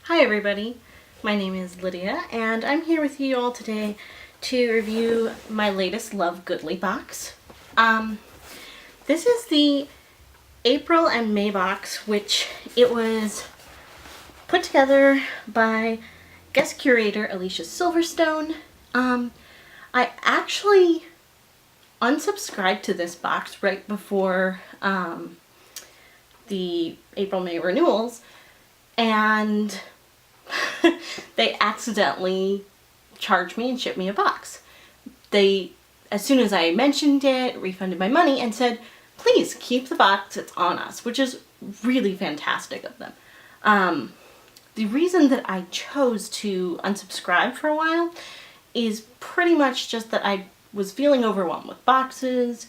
Hi everybody, my name is Lydia and I'm here with you all today to review my latest Love Goodly box. This is the April and May box, which it was put together by guest curator Alicia Silverstone. I actually unsubscribed to this box right before the April-May renewals, and they accidentally charged me and shipped me a box. They, as soon as I mentioned it, refunded my money and said, please keep the box, it's on us, which is really fantastic of them. The reason that I chose to unsubscribe for a while is pretty much just that I was feeling overwhelmed with boxes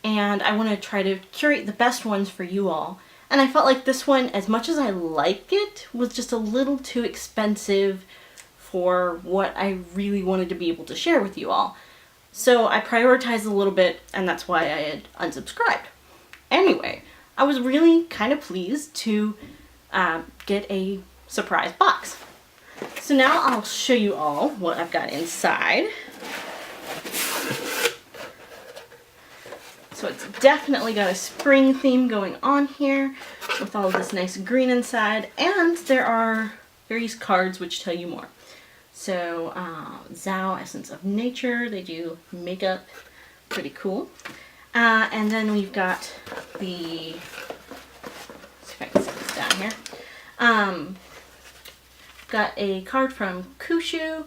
and I want to try to curate the best ones for you all. And I felt like this one, as much as I like it, was just a little too expensive for what I really wanted to be able to share with you all. So I prioritized a little bit, and that's why I had unsubscribed. Anyway, I was really kind of pleased to get a surprise box. So now I'll show you all what I've got inside. So it's definitely got a spring theme going on here with all of this nice green inside, and there are various cards which tell you more. So Zao, Essence of Nature, they do makeup, pretty cool. And then we've got the, let's see if I can set this down here. Got a card from Kushu,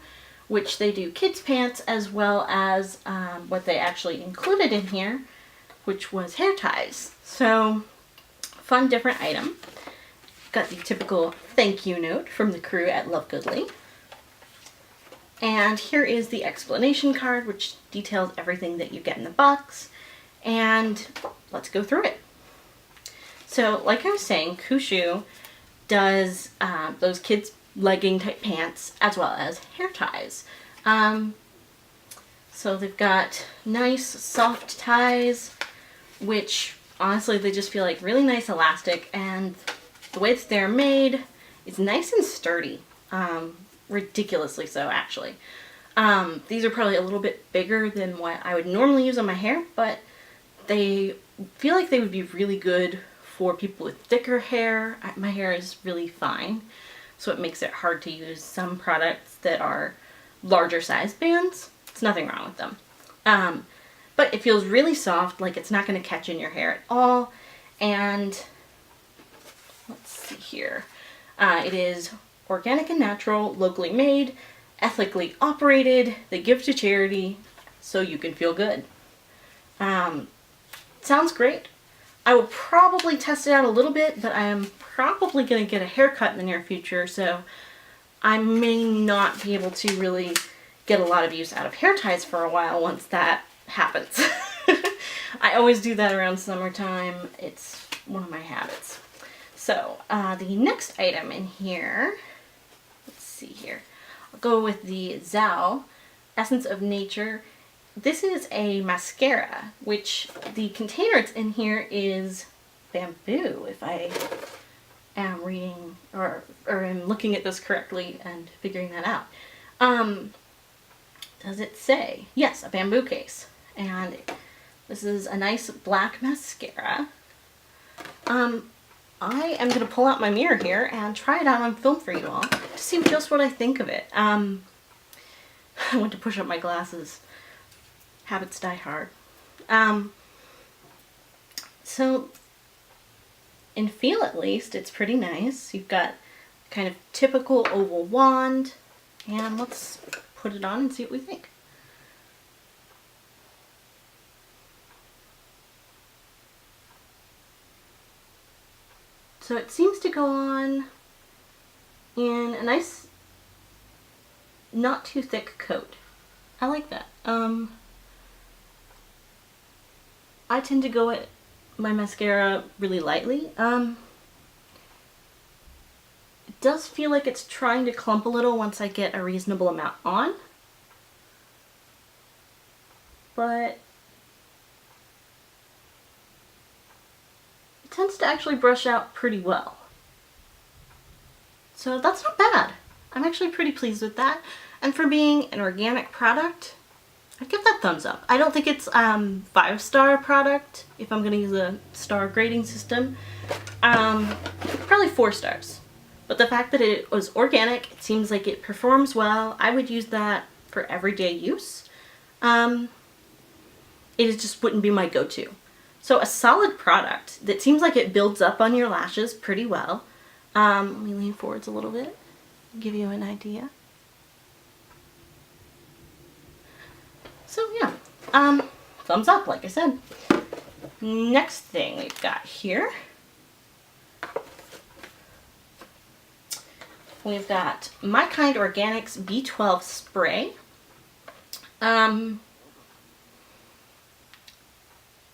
which they do kids pants, as well as what they actually included in here, which was hair ties. So, fun different item. Got the typical thank you note from the crew at Love Goodly. And here is the explanation card, which details everything that you get in the box. And let's go through it. So, like I was saying, Kushu does those kids legging type pants as well as hair ties. So they've got nice soft ties, which honestly they just feel like really nice elastic, and the way that they're made is nice and sturdy, ridiculously so actually. These are probably a little bit bigger than what I would normally use on my hair, but they feel like they would be really good for people with thicker hair. My hair is really fine, so it makes it hard to use some products that are larger size bands. It's nothing wrong with them. But it feels really soft, like it's not going to catch in your hair at all. And let's see here. It is organic and natural, locally made, ethically operated. They give to charity so you can feel good. Sounds great. I will probably test it out a little bit, but I am probably going to get a haircut in the near future, so I may not be able to really get a lot of use out of hair ties for a while once that happens. I always do that around summertime. It's one of my habits. So the next item in here, let's see here. I'll go with the Zao Essence of Nature. This is a mascara, which the container it's in here is bamboo, if I am reading or am looking at this correctly and figuring that out. Does it say? Yes, a bamboo case. And this is a nice black mascara. I am going to pull out my mirror here and try it out on film for you all to see just what I think of it. I went to push up my glasses. Habits die hard. So, in feel at least, it's pretty nice. You've got kind of typical oval wand, and let's put it on and see what we think. So it seems to go on in a nice, not too thick coat. I like that. I tend to go at my mascara really lightly. It does feel like it's trying to clump a little once I get a reasonable amount on, but it tends to actually brush out pretty well. So that's not bad. I'm actually pretty pleased with that. And for being an organic product, I'd give that thumbs up. I don't think it's 5-star product if I'm gonna use a star grading system. Probably 4 stars. But the fact that it was organic, it seems like it performs well. I would use that for everyday use. It just wouldn't be my go-to. So a solid product that seems like it builds up on your lashes pretty well. Let me lean forwards a little bit, give you an idea. So yeah, thumbs up, like I said. Next thing we've got here, we've got My Kind Organics B12 Spray.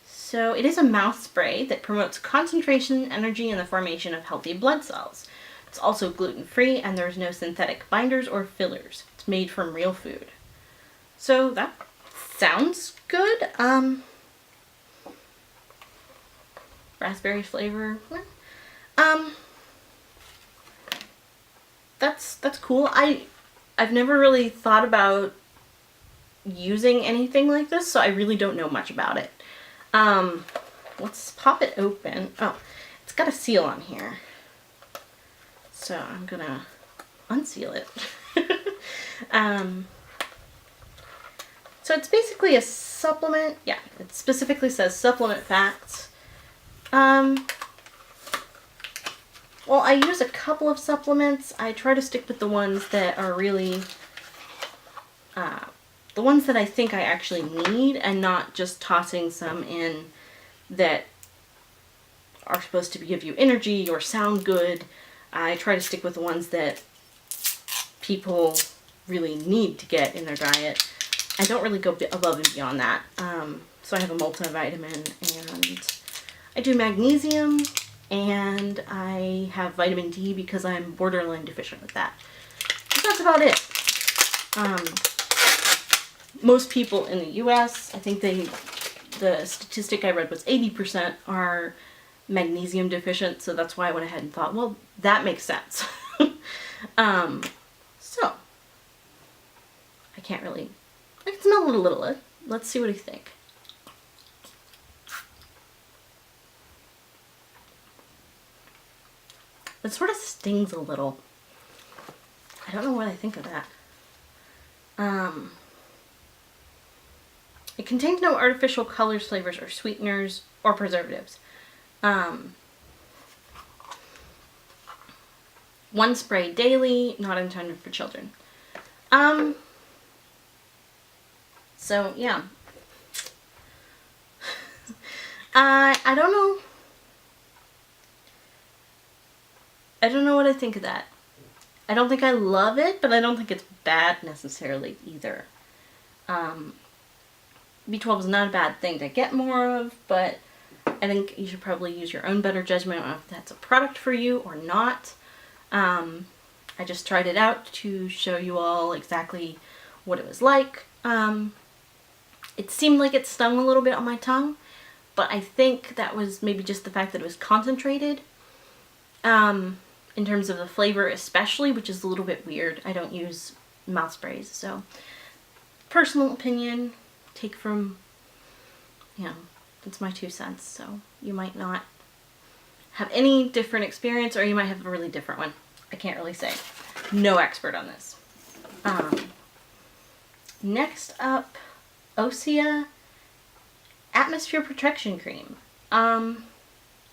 So it is a mouth spray that promotes concentration, energy, and the formation of healthy blood cells. It's also gluten-free, and there's no synthetic binders or fillers. It's made from real food. So that sounds good. Raspberry flavor. That's cool. I've never really thought about using anything like this, so I really don't know much about it. Let's pop it open. Oh, it's got a seal on here. So I'm gonna unseal it. So it's basically a supplement. Yeah, it specifically says supplement facts. Well, I use a couple of supplements. I try to stick with the ones that are really, the ones that I think I actually need, and not just tossing some in that are supposed to give you energy or sound good. I try to stick with the ones that people really need to get in their diet. I don't really go above and beyond that. So I have a multivitamin, and I do magnesium, and I have vitamin D because I'm borderline deficient with that. So that's about it. Most people in the US, I think the statistic I read was 80% are magnesium deficient, so that's why I went ahead and thought, well, that makes sense. So, I can't really, I can smell it a little. Let's see what you think. It sort of stings a little. I don't know what I think of that. It contains no artificial colors, flavors, or sweeteners, or preservatives. One spray daily, not intended for children. So yeah. I don't know. I don't know what I think of that. I don't think I love it, but I don't think it's bad necessarily either. B12 is not a bad thing to get more of, but I think you should probably use your own better judgment on if that's a product for you or not. I just tried it out to show you all exactly what it was like. It seemed like it stung a little bit on my tongue, but I think that was maybe just the fact that it was concentrated. In terms of the flavor especially, which is a little bit weird. I don't use mouth sprays, so personal opinion, take from, it's my 2 cents, so you might not have any different experience, or you might have a really different one. I can't really say. No expert on this. Next up, SOSA Atmosphere Protection Cream.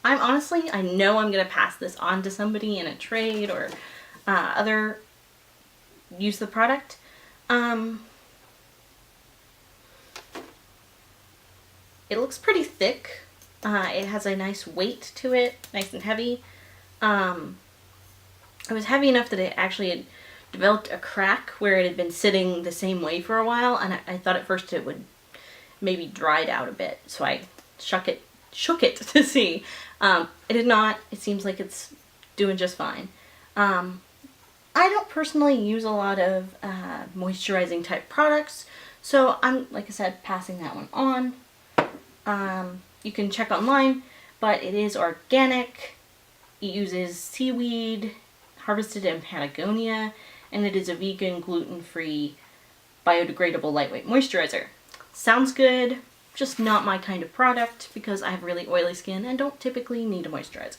I know I'm going to pass this on to somebody in a trade or other use the product. It looks pretty thick. It has a nice weight to it, nice and heavy. It was heavy enough that it actually had developed a crack where it had been sitting the same way for a while, and I thought at first it would maybe dried out a bit, so I shook it to see. It did not. It seems like it's doing just fine. I don't personally use a lot of moisturizing type products, so I'm, like I said, passing that one on. You can check online, but it is organic. It uses seaweed, harvested in Patagonia, and it is a vegan, gluten-free, biodegradable lightweight moisturizer. Sounds good, just not my kind of product because I have really oily skin and don't typically need a moisturizer.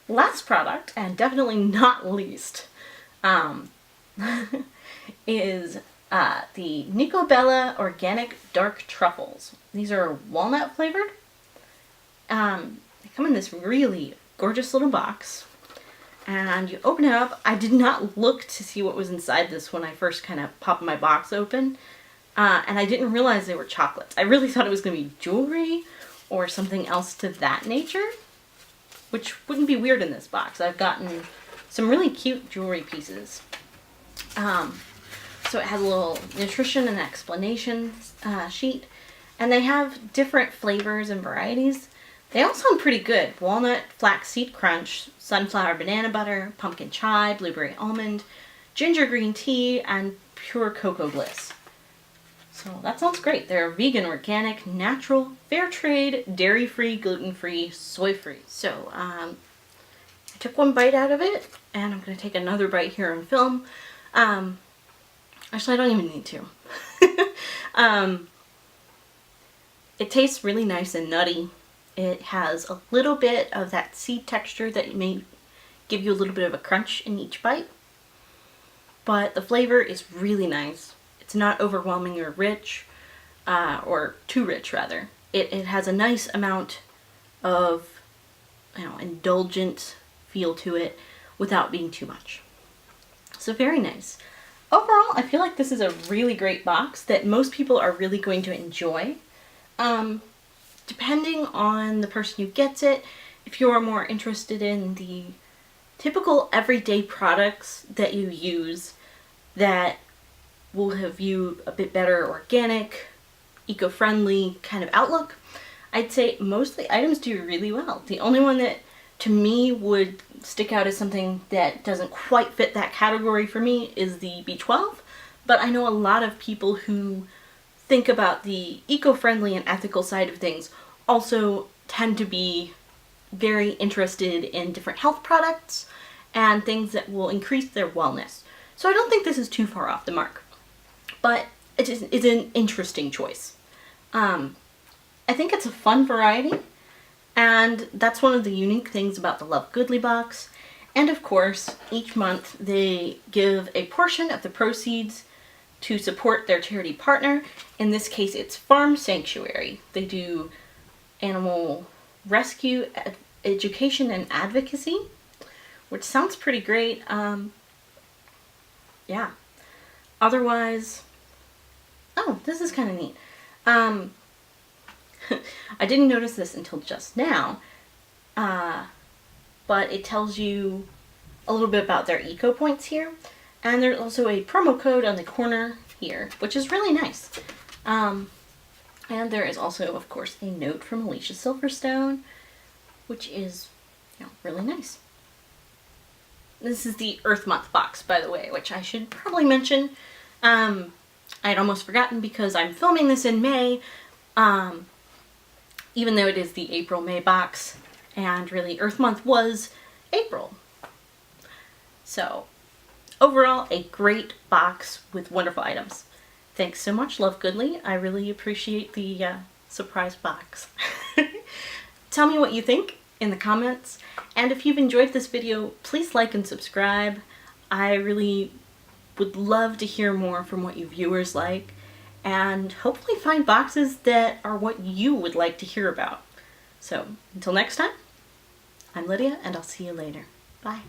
Last product, and definitely not least, is the Nico Bella Organic Dark Truffles. These are walnut flavored. They come in this really gorgeous little box, and you open it up. I did not look to see what was inside this when I first kind of popped my box open, and I didn't realize they were chocolates. I really thought it was going to be jewelry or something else to that nature, which wouldn't be weird in this box. I've gotten some really cute jewelry pieces. So it has a little nutrition and explanation sheet, and they have different flavors and varieties. They all sound pretty good. Walnut, flaxseed crunch, sunflower banana butter, pumpkin chai, blueberry almond, ginger green tea, and pure cocoa bliss. So that sounds great. They're vegan, organic, natural, fair trade, dairy-free, gluten-free, soy-free. So I took one bite out of it, and I'm going to take another bite here on film. Actually, I don't even need to. It tastes really nice and nutty. It has a little bit of that seed texture that may give you a little bit of a crunch in each bite. But the flavor is really nice. It's not overwhelming or rich, or too rich rather. It has a nice amount of, indulgent feel to it without being too much. So very nice. Overall, I feel like this is a really great box that most people are really going to enjoy. Depending on the person who gets it, if you're more interested in the typical everyday products that you use that will have you a bit better organic, eco-friendly kind of outlook, I'd say most of the items do really well. The only one that to me would stick out as something that doesn't quite fit that category for me is the B12, but I know a lot of people who think about the eco-friendly and ethical side of things also tend to be very interested in different health products and things that will increase their wellness. So I don't think this is too far off the mark, but it's an interesting choice. I think it's a fun variety, and that's one of the unique things about the Love Goodly box. And of course, each month they give a portion of the proceeds to support their charity partner. In this case, it's Farm Sanctuary. They do animal rescue, education, and advocacy, which sounds pretty great. Yeah. Otherwise, oh, this is kind of neat. I didn't notice this until just now, but it tells you a little bit about their eco points here. And there's also a promo code on the corner here, which is really nice. And there is also, of course, a note from Alicia Silverstone, which is, really nice. This is the Earth Month box, by the way, which I should probably mention. I'd almost forgotten because I'm filming this in May, even though it is the April-May box, and really Earth Month was April. So, overall, a great box with wonderful items. Thanks so much, Love Goodly. I really appreciate the surprise box. Tell me what you think in the comments, and if you've enjoyed this video, please like and subscribe. I really would love to hear more from what you viewers like, and hopefully find boxes that are what you would like to hear about. So, until next time, I'm Lydia, and I'll see you later. Bye.